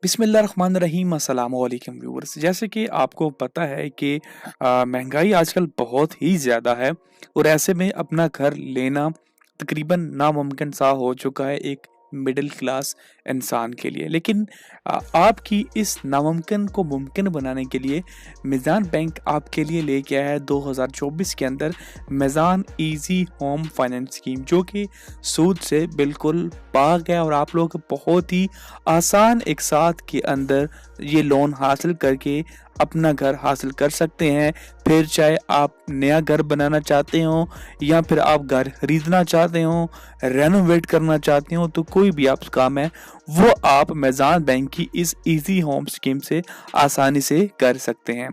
बिस्मिल्लाहिर्रहमानिर्रहीम अस्सलाम वालेकुम व्यूअर्स। जैसे कि आपको पता है कि महंगाई आजकल बहुत ही ज़्यादा है और ऐसे में अपना घर लेना तकरीबन नामुमकिन सा हो चुका है एक मिडिल क्लास इंसान के लिए। लेकिन आपकी इस नामुमकिन को मुमकिन बनाने के लिए मीज़ान बैंक आपके लिए लेके आया है 2024 के अंदर मीज़ान इजी होम फाइनेंस स्कीम, जो कि सूद से बिल्कुल पाक है और आप लोग बहुत ही आसान एक साथ के अंदर ये लोन हासिल करके अपना घर हासिल कर सकते हैं। फिर चाहे आप नया घर बनाना चाहते हो या फिर आप घर खरीदना चाहते हो, रेनोवेट करना चाहते हो, तो कोई भी आप काम है वो आप मीज़ान बैंक की इस इजी होम स्कीम से आसानी से कर सकते हैं।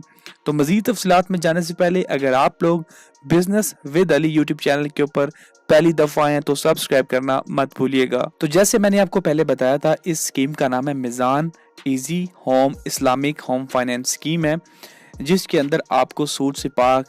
तो मज़ीद तफ़सीलात में जाने से पहले अगर आप लोग business with Ali YouTube channel के ऊपर पहली दफ़ा आए तो सब्सक्राइब करना मत भूलिएगा। तो जैसे मैंने आपको पहले बताया था, इस स्कीम का नाम है Meezan easy home Islamic home finance scheme है, जिसके अंदर आपको सूद से पाक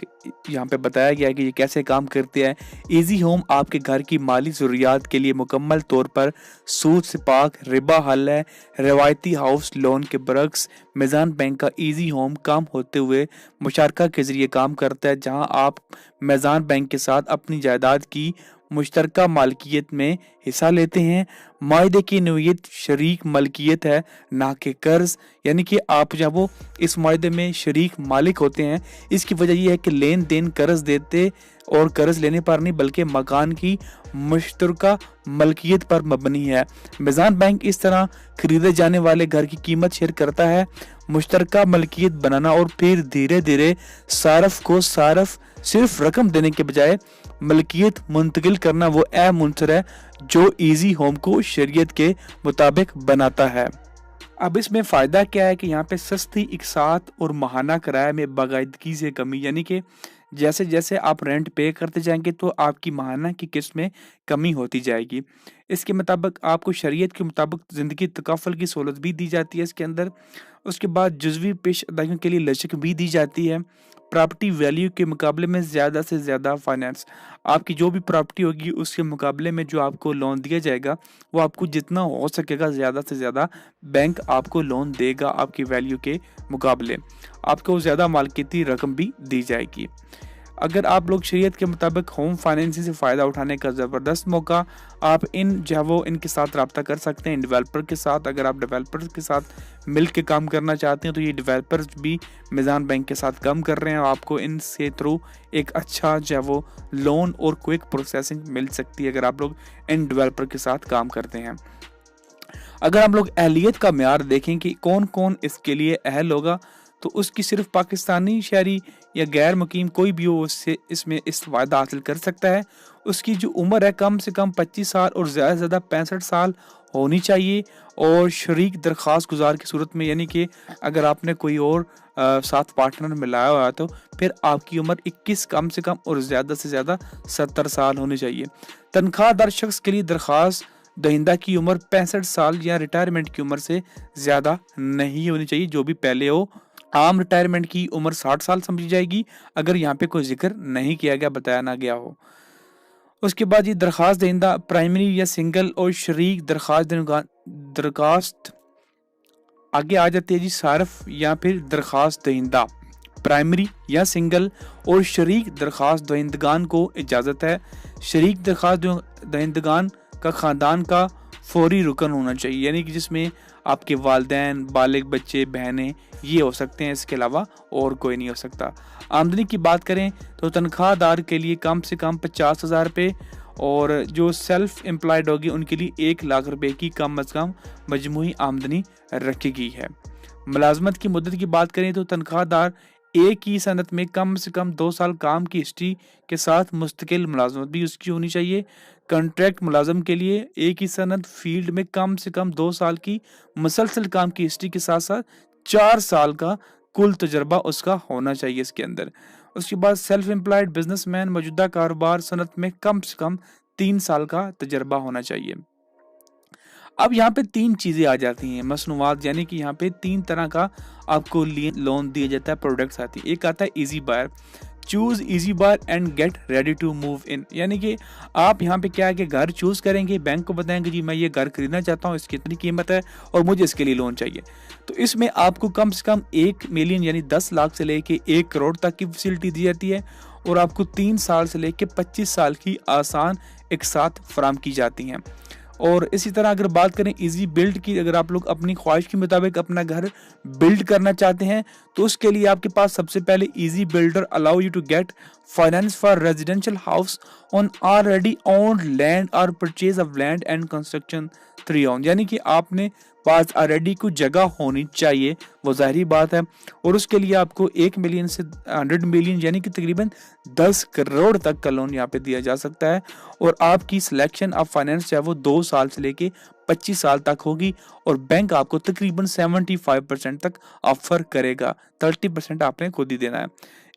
यहाँ पे बताया गया है कि ये कैसे काम करती है। इजी होम आपके घर की माली ज़रूरियात के लिए मुकम्मल तौर पर सूद से पाक रिबा हल है। रवायती हाउस लोन के बरक्स मीज़ान बैंक का इजी होम काम होते हुए मुशारका के ज़रिए काम करता है, जहाँ आप मीज़ान बैंक के साथ अपनी जायदाद की मुश्तरका मालकियत में हिस्सा लेते हैं। मायदे की नोयत शरीक मलकियत है, ना कि कर्ज, यानी कि आप जब वो इस मायदे में शरीक मालिक होते हैं। इसकी वजह यह है कि लेन देन कर्ज देते और कर्ज लेने पर नहीं बल्कि मकान की मुश्तरका मलकियत पर मबनी है। मीज़ान बैंक इस तरह खरीदे जाने वाले घर की कीमत शेयर करता है। मुश्तरका मलकियत बनाना और फिर धीरे धीरे सारफ को सिर्फ रकम देने के बजाय मलकियत मुंतकिल करना वो अहम उन्सर है जो इजी होम को शरीयत के मुताबिक बनाता है। अब इसमें फ़ायदा क्या है कि यहाँ पे सस्ती इकसात और माहाना किराए में बाकायदगी से कमी, यानी कि जैसे जैसे आप रेंट पे करते जाएंगे तो आपकी माहाना की किस्त में कमी होती जाएगी। इसके मुताबिक आपको शरीयत के मुताबिक ज़िंदगी तकाफल की सहूलत भी दी जाती है इसके अंदर। उसके बाद जुज़वी पेश अदायगियों के लिए लचक भी दी जाती है। प्रॉपर्टी वैल्यू के मुकाबले में ज़्यादा से ज़्यादा फाइनेंस, आपकी जो भी प्रॉपर्टी होगी उसके मुकाबले में जो आपको लोन दिया जाएगा वो आपको जितना हो सकेगा ज़्यादा से ज़्यादा बैंक आपको लोन देगा। आपकी वैल्यू के मुकाबले आपको ज़्यादा मालकियती रकम भी दी जाएगी। अगर आप लोग शरीयत के मुताबिक होम फाइनेंसिंग से फ़ायदा उठाने का ज़बरदस्त मौका, आप इनके साथ रब्ता कर सकते हैं डेवलपर के साथ। अगर आप डेवलपर के साथ मिल के काम करना चाहते हैं तो ये डेवलपर्स भी मीज़ान बैंक के साथ काम कर रहे हैं। आपको इनसे थ्रू एक अच्छा लोन और क्विक प्रोसेसिंग मिल सकती है अगर आप लोग इन डेवलपर के साथ काम करते हैं। अगर हम लोग अहलियत का म्यार देखें कि कौन कौन इसके लिए अहल होगा, तो उसकी सिर्फ पाकिस्तानी शहरी या गैर मुकीम कोई भी हो उससे इसमें इस्तेफ़ादा हासिल कर सकता है। उसकी जो उम्र है कम से कम 25 साल और ज़्यादा से ज़्यादा 65 साल होनी चाहिए। और शरीक दरख्वास्त गुजार की सूरत में, यानी कि अगर आपने कोई और साथ पार्टनर मिलाया हुआ है तो फिर आपकी उम्र 21 कम से कम और ज़्यादा से ज़्यादा 70 साल होनी चाहिए। तनख्वाहदार शख्स के लिए दरख्वास्त दहिंदा की उम्र 65 साल या रिटायरमेंट की उम्र से ज़्यादा नहीं होनी चाहिए, जो भी पहले हो। आम रिटायरमेंट की उम्र 60 साल समझी जाएगी अगर यहाँ पे कोई जिक्र नहीं किया गया, बताया ना गया हो। उसके बाद ये दरख्वास्त दहिंदा प्राइमरी या सिंगल और शरीक दरखास्त आगे आ जाती है जी सारफ या फिर दरख्वास्त दहिंदा। प्राइमरी या सिंगल और शरीक दरख्वास्त दहिंदगान को इजाज़त है। शरीक दरख्वास्त दहिंदगान का ख़ानदान का फौरी रुकन होना चाहिए, यानी कि जिसमें आपके वालिदैन, बालिग बच्चे, बहनें ये हो सकते हैं, इसके अलावा और कोई नहीं हो सकता। आमदनी की बात करें तो तनख्वाहदार के लिए कम से कम 50,000 रुपये और जो सेल्फ एम्प्लॉयड होगी उनके लिए 1 लाख रुपए की कम अज़ कम मजमूई आमदनी रखी गई है। मुलाजमत की मुद्दत की बात करें तो तनख्वाहदार एक ही सनत में कम से कम 2 साल काम की हिस्ट्री के साथ मुस्तकिल मुलाजमत भी उसकी होनी चाहिए। कॉन्ट्रैक्ट मुलाजम के लिए एक ही सनत फील्ड में कम से कम 2 साल की मुसलसल काम की हिस्ट्री के साथ साथ 4 साल का कुल तजर्बा उसका होना चाहिए इसके अंदर। उसके बाद सेल्फ एम्प्लॉयड बिजनेसमैन मौजूदा कारोबार सनत में कम से कम 3 साल का तजर्बा होना चाहिए। अब यहाँ पे 3 चीज़ें आ जाती हैं मसनूआत, यानी कि यहाँ पे 3 तरह का आपको लोन दिया जाता है, प्रोडक्ट्स आती है। एक आता है easy buyer, choose easy bar and get ready to move in. यानी कि आप यहाँ पे क्या है कि घर चूज करेंगे, बैंक को बताएंगे जी मैं ये घर खरीदना चाहता हूँ, इसकी इतनी कीमत है और मुझे इसके लिए लोन चाहिए। तो इसमें आपको कम से कम 1 मिलियन यानी 10 लाख से लेके 1 करोड़ तक की फैसिलिटी दी जाती है और आपको 3 साल से लेके 25 साल की आसान एक साथ फराम की जाती हैं। और इसी तरह अगर बात करें इजी बिल्ड की, अगर आप लोग अपनी ख्वाहिश के मुताबिक अपना घर बिल्ड करना चाहते हैं तो उसके लिए आपके पास सबसे पहले easy builder allow you to get finance for residential house on already owned land और purchase of land and construction 3 on. यानी कि आपने पास ऑलरेडी कुछ जगह होनी चाहिए, वो जाहिर बात है, और उसके लिए आपको 1 मिलियन से 100 मिलियन यानी कि तकरीबन 10 करोड़ तक का लोन यहाँ पे दिया जा सकता है। और आपकी सिलेक्शन ऑफ फाइनेंस चाहे वो 2 साल से लेके 25 साल तक होगी और बैंक आपको तकरीबन 75% तक ऑफर करेगा, 30% आपने खुद ही देना है।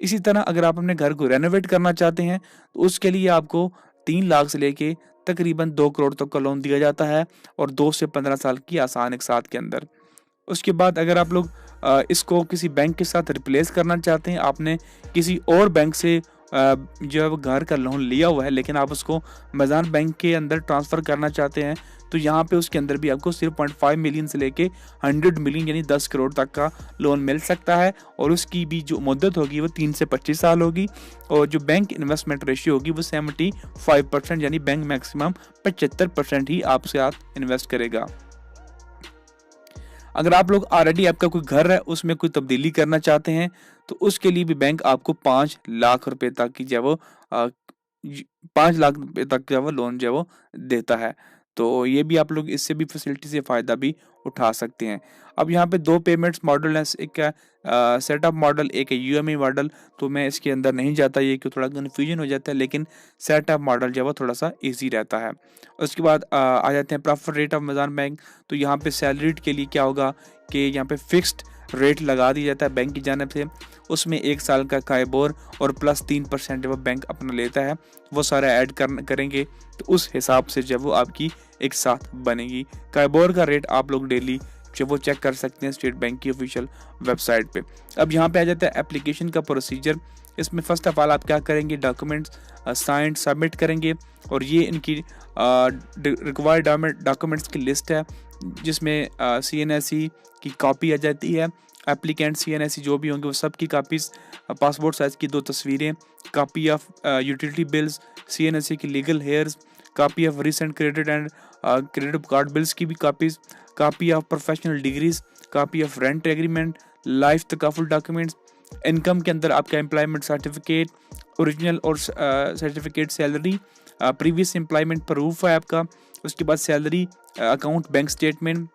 इसी तरह अगर आप अपने घर को रेनोवेट करना चाहते हैं तो उसके लिए आपको 3 लाख से लेके तकरीबन 2 करोड़ तक का लोन दिया जाता है और 2 से 15 साल की आसान एक साथ के अंदर। उसके बाद अगर आप लोग इसको किसी बैंक के साथ रिप्लेस करना चाहते हैं, आपने किसी और बैंक से जो है वो घर का लोन लिया हुआ है लेकिन आप उसको मैज़ान बैंक के अंदर ट्रांसफ़र करना चाहते हैं तो यहाँ पे उसके अंदर भी आपको 0.5 मिलियन से लेके 100 मिलियन यानी 10 करोड़ तक का लोन मिल सकता है और उसकी भी जो मुद्दत होगी वो 3 से 25 साल होगी और जो बैंक इन्वेस्टमेंट रेशियो होगी वो 75% यानी बैंक मैक्सिमम 75% ही आपसे आप इन्वेस्ट करेगा। अगर आप लोग ऑलरेडी आपका कोई घर है उसमें कोई तब्दीली करना चाहते हैं तो उसके लिए भी बैंक आपको 5 लाख रुपए तक की जो वो 5 लाख रुपए तक का वो लोन जो वो देता है। तो ये भी आप लोग इससे भी फैसिलिटी से फ़ायदा भी उठा सकते हैं। अब यहाँ पे 2 पेमेंट्स मॉडल हैं, एक है सेटअप मॉडल, एक है यूएमआई मॉडल। तो मैं इसके अंदर नहीं जाता, ये कि थोड़ा कन्फ्यूजन हो जाता है, लेकिन सेटअप मॉडल जो है वो थोड़ा सा ईजी रहता है। उसके बाद आ जाते हैं प्रेफर रेट ऑफ मैज़ान बैंक। तो यहाँ पे सैलरीड के लिए क्या होगा कि यहाँ पे फिक्स्ड रेट लगा दिया जाता है बैंक की जानिब से, उसमें 1 साल का कायबोर और प्लस 3% जब बैंक अपना लेता है वो सारा ऐड करेंगे तो उस हिसाब से जब वो आपकी एक साथ बनेगी। कायबोर का रेट आप लोग डेली जब वो चेक कर सकते हैं स्टेट बैंक की ऑफिशियल वेबसाइट पे। अब यहाँ पे आ जाता है एप्लीकेशन का प्रोसीजर। इसमें फर्स्ट ऑफ ऑल आप क्या करेंगे, डॉक्यूमेंट्स साइंड सबमिट करेंगे और ये इनकी रिक्वायर्ड डॉक्यूमेंट्स की लिस्ट है जिसमें CNSE की कॉपी आ जाती है, एप्लीकेंट CNSE जो भी होंगे वो सब की कापीज़, पासपोर्ट साइज़ की 2 तस्वीरें, copy of utility bills, CNSE की legal hairs, copy of recent credit and credit card bills की भी copies, copy of professional degrees, copy of rent agreement, life takaful documents, income के अंदर आपका employment certificate, original और certificate salary, previous employment proof है आपका, उसके बाद सैलरी अकाउंट बैंक स्टेटमेंट,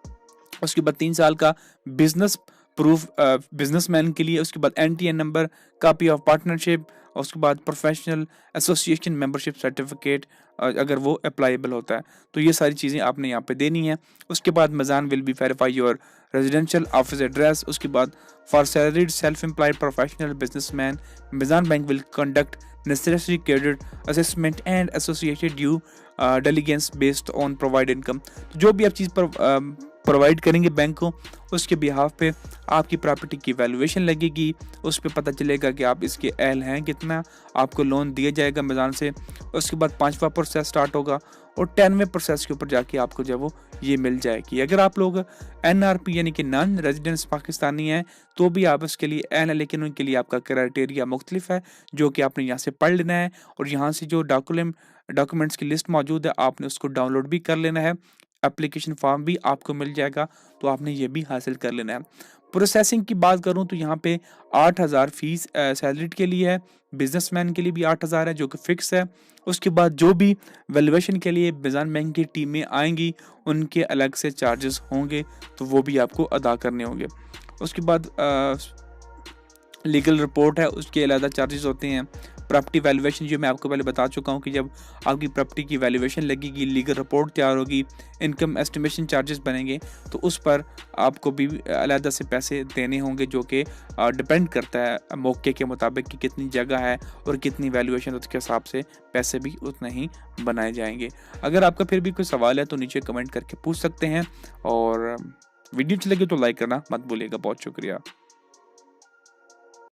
उसके बाद 3 साल का बिजनेस प्रूफ बिजनेसमैन के लिए, उसके बाद NTN number, copy of partnership, और उसके बाद प्रोफेशनल एसोसिएशन मेंबरशिप सर्टिफिकेट अगर वो अप्लाइबल होता है। तो ये सारी चीज़ें आपने यहाँ पे देनी है। उसके बाद Meezan will be verify your residential office address. उसके बाद for salaried self employed professional businessman Meezan bank will conduct necessary credit assessment and associated due diligence based on provide income. जो भी आप चीज़ पर प्रोवाइड करेंगे बैंक को उसके बिहाफ पे आपकी प्रॉपर्टी की वैल्यूएशन लगेगी, उस पर पता चलेगा कि आप इसके अहल हैं कितना, आपको लोन दिया जाएगा मैज़ान से। उसके बाद 5वां प्रोसेस स्टार्ट होगा और 10वें प्रोसेस के ऊपर जाके आपको जो वो ये मिल जाएगी। अगर आप लोग NRP यानी कि नॉन रेजिडेंस पाकिस्तानी हैं तो भी आप उसके लिए अहल है, लेकिन उनके लिए आपका क्राइटेरिया मुख्तलिफ है जो कि आपने यहाँ से पढ़ लेना है और यहाँ से जो डॉक्यूमेंट्स की लिस्ट मौजूद है आपने उसको डाउनलोड भी कर लेना है, एप्लीकेशन फॉर्म भी आपको मिल जाएगा तो आपने ये भी हासिल कर लेना है। प्रोसेसिंग की बात करूं तो यहाँ पे 8,000 फीस सैलरीड के लिए है, बिजनेसमैन के लिए भी 8,000 है जो कि फिक्स है। उसके बाद जो भी वैल्यूएशन के लिए मैज़ान बैंक की टीमें आएंगी उनके अलग से चार्जेस होंगे तो वो भी आपको अदा करने होंगे। उसके बाद लीगल रिपोर्ट है उसके अलग चार्जेस होते हैं। प्रॉपर्टी वैल्यूएशन जो मैं आपको पहले बता चुका हूँ कि जब आपकी प्रॉपर्टी की वैल्यूएशन लगेगी, लीगल रिपोर्ट तैयार होगी, इनकम एस्टिमेशन चार्जेस बनेंगे तो उस पर आपको भी अलग से पैसे देने होंगे जो कि डिपेंड करता है मौके के मुताबिक कि कितनी जगह है और कितनी वैल्यूएशन, उसके हिसाब से पैसे भी उतना ही बनाए जाएंगे। अगर आपका फिर भी कोई सवाल है तो नीचे कमेंट करके पूछ सकते हैं और वीडियो अच्छी लगे तो लाइक करना मत भूलिएगा। बहुत शुक्रिया।